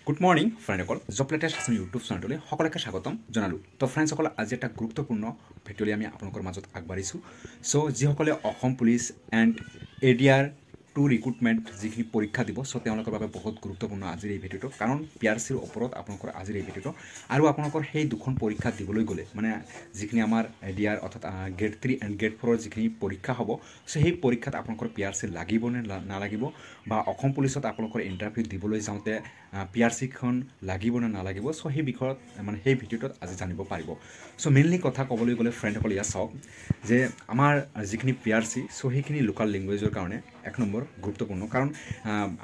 good morning ফ্ৰেণ্ডসকল job latest আছে YouTube চেনেললৈ সকলোকে স্বাগতম জনালোঁ তো ফ্ৰেণ্ডসকল আজি এটা গুৰুত্বপূৰ্ণ ভিডিঅ'লৈ আমি আপোনালোকৰ মাজত আগবাঢ়িছোঁ চ' যিসকলে Assam police and ADR to recruitment যিখিনি পৰীক্ষা দিব চ' তেওঁলোকৰ বাবে বহুত গুৰুত্বপূৰ্ণ আজিৰ এই ভিডিঅ'টো কাৰণ PRCৰ ওপৰত আপোনালোকৰ আজিৰ এই ভিডিঅ'টো আৰু আপোনালোকৰ সেই দুখন পৰীক্ষা দিবলৈ গ'লে মানে যিখিনি আমাৰ এডিআৰ অৰ্থাৎ গ্ৰেড 3 এণ্ড গ্ৰেড 4ৰ যিখিনি পৰীক্ষা হ'ব চ' সেই পৰীক্ষাত আপোনালোকৰ PRC লাগিব নে নালাগিব বা অসম পুলিচত আপোনালোকৰ ইণ্টাৰভিউ দিবলৈ যাওঁতে PRCখন লাগিব নে নালাগিব চ' সেই বিষয়ত মানে সেই ভিডিঅ'টোত আজি জানিব পাৰিব চ' মেইনলি কথা ক'বলৈ গ'লে ফ্ৰেণ্ডসকল ইয়াত চাওক যে আমাৰ যিখিনি PRC চ' সেইখিনি লোকেল লেংগুৱেজৰ কাৰণে এক নম্বৰ গুৰুত্বপূৰ্ণ কাৰণ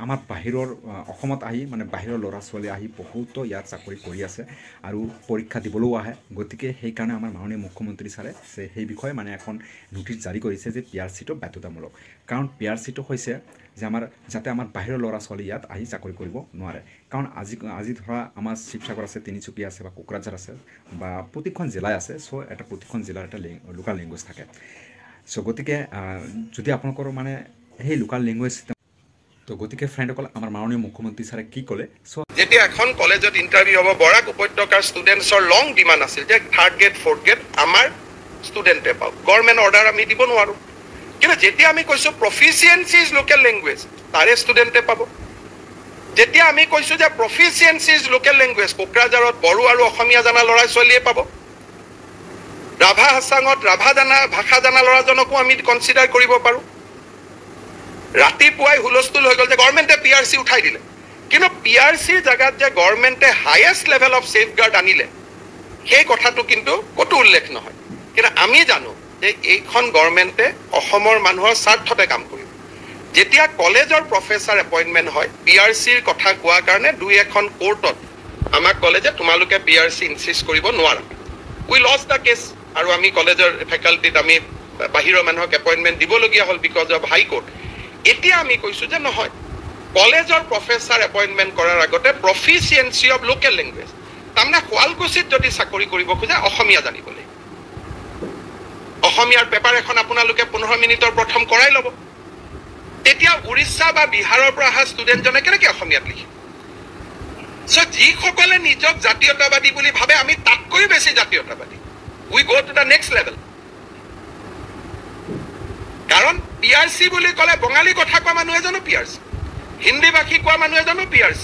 আমাৰ বাহিৰৰ অসমত আহি মানে বাহিৰৰ ল'ৰা ছোৱালী আহি বহুতো ইয়াত চাকৰি কৰি আছে আৰু পৰীক্ষা দিবলৈও আহে গতিকে সেইকাৰণে আমাৰ মাননীয় মুখ্যমন্ত্ৰী ছাৰে সেই বিষয়ে মানে এখন নোটিছ জাৰি কৰিছে যে PRCটো বাধ্যতামূলক কাৰণ PRCটো হৈছে যে আমাৰ যাতে আমাৰ বাহিৰৰ ল'ৰা ছোৱালী ইয়াত আহি চাকৰি কৰিব নোৱাৰে কাৰণ আজি ধৰা আমাৰ শিৱসাগৰ আছে তিনিচুকীয়া আছে বা কোকৰাঝাৰ আছে বা প্ৰতিখন জিলাই আছে চ' এটা প্ৰতিখন জিলাৰ এটা লোকেল লেংগুৱেজ থাকে চ' গতিকে যদি আপোনালোকৰ মানে সেই লোকেল লেংগুৱেজ তো গতিকে ফ্ৰেণ্ডসকল আমাৰ মাননীয় মুখ্যমন্ত্ৰী ছাৰে কি ক'লে চ' যেতিয়া এখন কলেজত ইণ্টাৰভিউ হ'ব বৰাক উপত্যকাৰ ষ্টুডেণ্টছৰ লং ডিমাণ্ড আছিল যে 3rd গ্ৰেড 4th গ্ৰেড আমাৰ ষ্টুডেণ্টে পাওক গভৰ্ণমেণ্ট অৰ্ডাৰ আমি দিব নোৱাৰোঁ কিন্তু যেতিয়া আমি কৈছোঁ প্ৰফিচিয়েঞ্চি ইজ লোকেল লেংগুৱেজ তাৰে ষ্টুডেণ্টে পাব যেতিয়া আমি কৈছোঁ যে প্ৰফিচিয়েঞ্চি ইজ লোকেল লেংগুৱেজ কোকৰাঝাৰত বড়ো আৰু অসমীয়া জানা ল'ৰা ছোৱালীয়ে পাব ৰাভা হাছাঙত ৰাভা জানা ভাষা জানা ল'ৰাজনকো আমি কনচিডাৰ কৰিব পাৰোঁ ৰাতিপুৱাই হুলস্থুল হৈ গ'ল যে গভৰ্ণমেণ্টে PRC উঠাই দিলে কিন্তু PRCৰ জেগাত যে গভৰ্ণমেণ্টে হায়েষ্ট লেভেল অফ ছেফগাৰ্ড আনিলে সেই কথাটো কিন্তু ক'তো উল্লেখ নহয় কিন্তু আমি জানো যে এইখন গভৰ্ণমেণ্টে অসমৰ মানুহৰ স্বাৰ্থতে কাম কৰিব যেতিয়া কলেজৰ প্ৰফেচাৰ এপইণ্টমেণ্ট হয় PRCৰ কথা কোৱাৰ কাৰণে দুই এখন কোৰ্টত আমাক ক'লে যে তোমালোকে PRC ইনচিষ্ট কৰিব নোৱাৰা উই লষ্ট দ্য কেছ আৰু আমি কলেজৰ ফেকাল্টিত আমি বাহিৰৰ মানুহক এপইণ্টমেণ্ট দিবলগীয়া হ'ল বিকজ অফ হাই কোৰ্ট এতিয়া আমি কৈছোঁ যে নহয় কলেজৰ প্ৰফেচাৰ এপইণ্টমেণ্ট কৰাৰ আগতে প্ৰফিচিয়েঞ্চি অফ লোকেল লেংগুৱেজ তাৰমানে শুৱালকুছিত যদি চাকৰি কৰিব খোজে অসমীয়া জানিব লাগিব অসমীয়াৰ পেপাৰ এখন আপোনালোকে 15 মিনিটৰ প্ৰথম কৰাই ল'ব তেতিয়া উৰিষ্যা বা বিহাৰৰ পৰা অহা ষ্টুডেণ্টজনে কেনেকৈ অসমীয়াত লিখিব চ' যিসকলে নিজক জাতীয়তাবাদী বুলি ভাবে আমি তাতকৈ বেছি জাতীয়তাবাদী উই গ' টু দ্য নেক্সট লেভেল কাৰণ PRC বুলি ক'লে বঙালী কথা কোৱা মানুহ এজনো PRC হিন্দী ভাষী কোৱা মানুহ এজনো PRC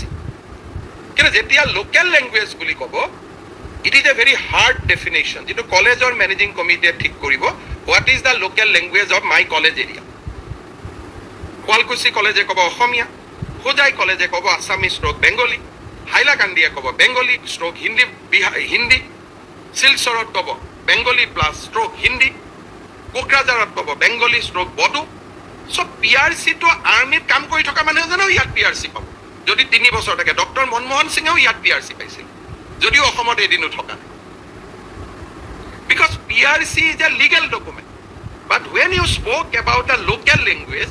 কিন্তু যেতিয়া লোকেল লেংগুৱেজ বুলি ক'ব it is A very hard definition যিটো কলেজৰ মেনেজিং কমিটিয়ে ঠিক কৰিব what is the local language of my college area Sualkuchi কলেজে ক'ব অসমীয়া হোজাই কলেজে ক'ব আছামিজ ষ্ট্ৰক বেংগলী হাইলাকান্দিয়ে ক'ব বেংগলী ষ্ট্ৰক হিন্দী শিলচৰত ক'ব বেংগলী প্লাছ ষ্ট্ৰক হিন্দী কোকৰাঝাৰত ক'ব বেংগলী ষ্ট্ৰক বড়ো চ' PRCটো আৰ্মিত কাম কৰি থকা মানুহ এজনেও ইয়াত PRC পাব যদি 3 বছৰ থাকে ডক্টৰ মনমোহন সিঙেও ইয়াত PRC পাইছিল যদিও অসমত এদিনো থকা নাই because PRC is a legal document but when you spoke about a local language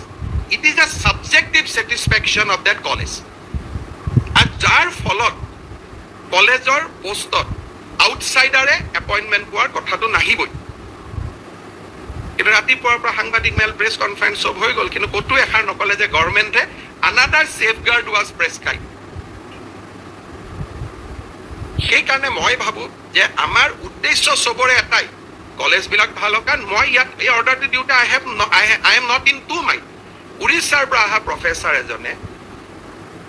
it is a subjective satisfaction of that college আৰু যাৰ ফলত কলেজৰ পোষ্টত আউটছাইডাৰে এপইণ্টমেণ্ট পোৱাৰ কথাটো নাহিবই কিন্তু ৰাতিপুৱাৰ পৰা সাংবাদিক মেল প্ৰেছ কনফাৰেন্স চব হৈ গ'ল কিন্তু ক'তো এষাৰ নকলে যে গভৰ্ণমেণ্টে আনাডাৰ ছেফগাৰ্ড ৱাজ প্ৰেছক্ৰাইব সেইকাৰণে মই ভাবোঁ যে আমাৰ উদ্দেশ্য চবৰে এটাই কলেজবিলাক ভাল হওক কাৰণ মই ইয়াত এই অৰ্ডাৰটো দিওঁতে I am not in to mind উৰিষ্যাৰ পৰা অহা প্ৰফেচাৰ এজনে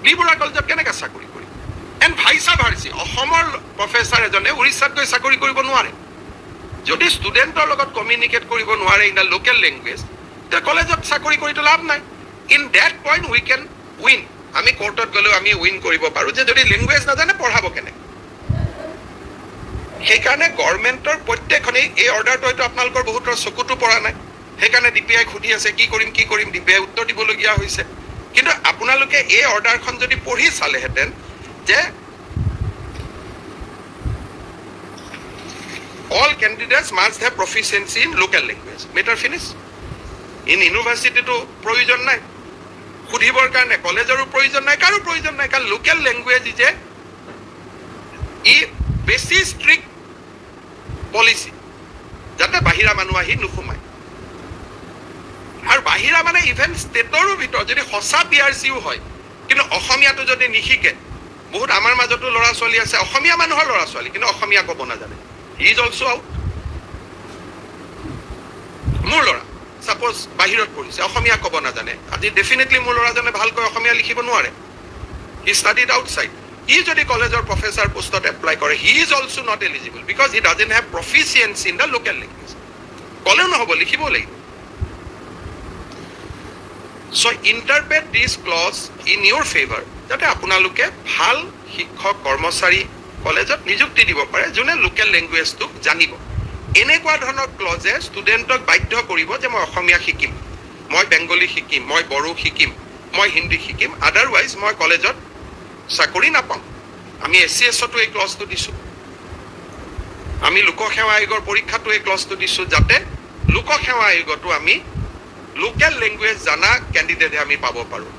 বি বৰুৱা কলেজত কেনেকৈ চাকৰি কৰিব এণ্ড ভাইচা ভাৰ্চি অসমৰ প্ৰফেচাৰ এজনে উৰিষ্যাত গৈ চাকৰি কৰিব নোৱাৰে যদি ষ্টুডেণ্টৰ লগত কমিউনিকেট কৰিব নোৱাৰে ইন দ্য লোকেল লেংগুৱেজ তেতিয়া কলেজত চাকৰি কৰিতো লাভ নাই in that point we can win আমি কোৰ্টত গ'লেও আমি উইন কৰিব পাৰোঁ যে যদি লেংগুৱেজ নাজানে পঢ়াব কেনে সেইকাৰণে গভৰ্ণমেণ্টৰ প্ৰত্যেকখনেই এই অৰ্ডাৰটো হয়তো আপোনালোকৰ বহুতৰ চকুতো পৰা নাই সেইকাৰণে DPI সুধি আছে কি কৰিম DPI উত্তৰ দিবলগীয়া হৈছে কিন্তু আপোনালোকে এই অৰ্ডাৰখন যদি পঢ়ি চালেহেঁতেন যে all candidates must have proficiency in local language matter finish in university to provision নাই খুদিবৰ কাৰণে কলেজৰো প্ৰয়োজন নাই কাৰো প্ৰয়োজন নাই কাৰণ লোকেল লেংগুৱেজ যে ই বেছি ষ্ট্ৰিক্ট পলিচি যাতে বাহিৰা মানুহ আহি নুসুমায় আৰু বাহিৰা মানে ইভেন ষ্টেটৰো ভিতৰত যদি সঁচা PRCও হয় কিন্তু অসমীয়াটো যদি নিশিকে বহুত আমাৰ মাজতো ল'ৰা ছোৱালী আছে অসমীয়া মানুহৰ ল'ৰা ছোৱালী কিন্তু অসমীয়া ক'ব নাজানে হি ইজ অলছ' আউট মোৰ ল'ৰা সাপোজ বাহিৰত পঢ়িছে অসমীয়া ক'ব নাজানে আজি ডেফিনেটলি মোৰ ল'ৰাজনে ভালকৈ অসমীয়া লিখিব নোৱাৰে হি ষ্টাডিড আউটসাইড হি যদি কলেজৰ প্ৰফেচাৰ পোষ্টত এপ্লাই কৰে he is also' not eligible because he doesn't have proficiency in the local language ক'লেও নহ'ব লিখিব লাগিব So interpret this clause in your favor যাতে আপোনালোকে ভাল শিক্ষক কৰ্মচাৰী কলেজত নিযুক্তি দিব পাৰে যোনে লোকেল লেংগুৱেজটোক জানিব এনেকুৱা ধৰণৰ ক্লজে ষ্টুডেণ্টক বাধ্য কৰিব যে মই অসমীয়া শিকিম মই বেংগলী শিকিম মই বড়ো শিকিম মই হিন্দী শিকিম আদাৰৱাইজ মই কলেজত চাকৰি নাপাম আমি SCSতো এই ক্লজটো দিছোঁ আমি লোকসেৱা আয়োগৰ পৰীক্ষাটো এই ক্লজটো দিছোঁ যাতে লোকসেৱা আয়োগতো আমি লোকেল লেংগুৱেজ জানা কেণ্ডিডেটে আমি পাব পাৰোঁ